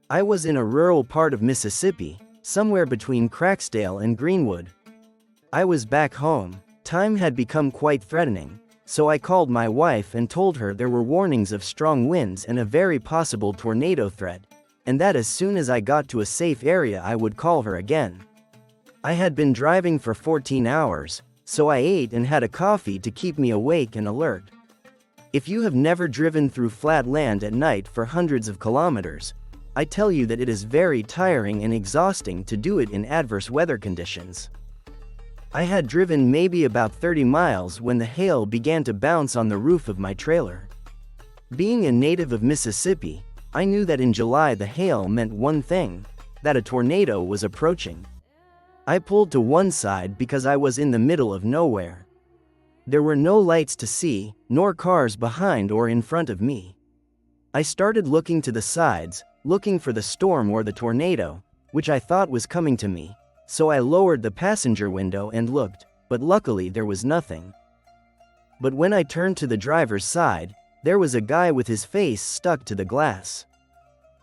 I was in a rural part of Mississippi, somewhere between Cracksdale and Greenwood. I was back home. Time had become quite threatening, so I called my wife and told her there were warnings of strong winds and a very possible tornado threat, and that as soon as I got to a safe area I would call her again. I had been driving for 14 hours, so I ate and had a coffee to keep me awake and alert. If you have never driven through flat land at night for hundreds of kilometers, I tell you that it is very tiring and exhausting to do it in adverse weather conditions. I had driven maybe about 30 miles when the hail began to bounce on the roof of my trailer. Being a native of Mississippi, I knew that in July the hail meant one thing: that a tornado was approaching. I pulled to one side because I was in the middle of nowhere. There were no lights to see, nor cars behind or in front of me. I started looking to the sides, looking for the storm or the tornado, which I thought was coming to me, so I lowered the passenger window and looked, but luckily there was nothing. But when I turned to the driver's side, there was a guy with his face stuck to the glass.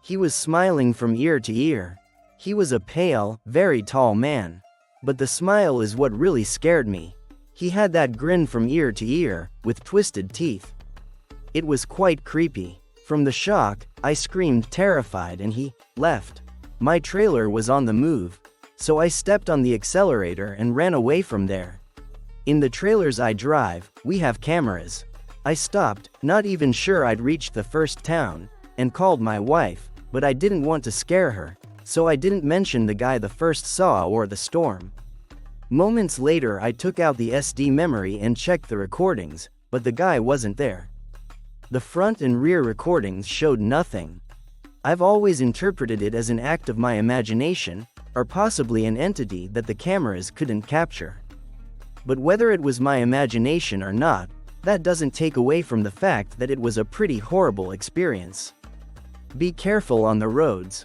He was smiling from ear to ear. He was a pale, very tall man. But the smile is what really scared me. He had that grin from ear to ear, with twisted teeth. It was quite creepy. From the shock, I screamed terrified and he left. My trailer was on the move, so I stepped on the accelerator and ran away from there. In the trailers I drive, we have cameras. I stopped, not even sure I'd reached the first town, and called my wife, but I didn't want to scare her, so I didn't mention the guy the first saw or the storm. Moments later I took out the SD memory and checked the recordings, but the guy wasn't there. The front and rear recordings showed nothing. I've always interpreted it as an act of my imagination, or possibly an entity that the cameras couldn't capture. But whether it was my imagination or not, that doesn't take away from the fact that it was a pretty horrible experience. Be careful on the roads.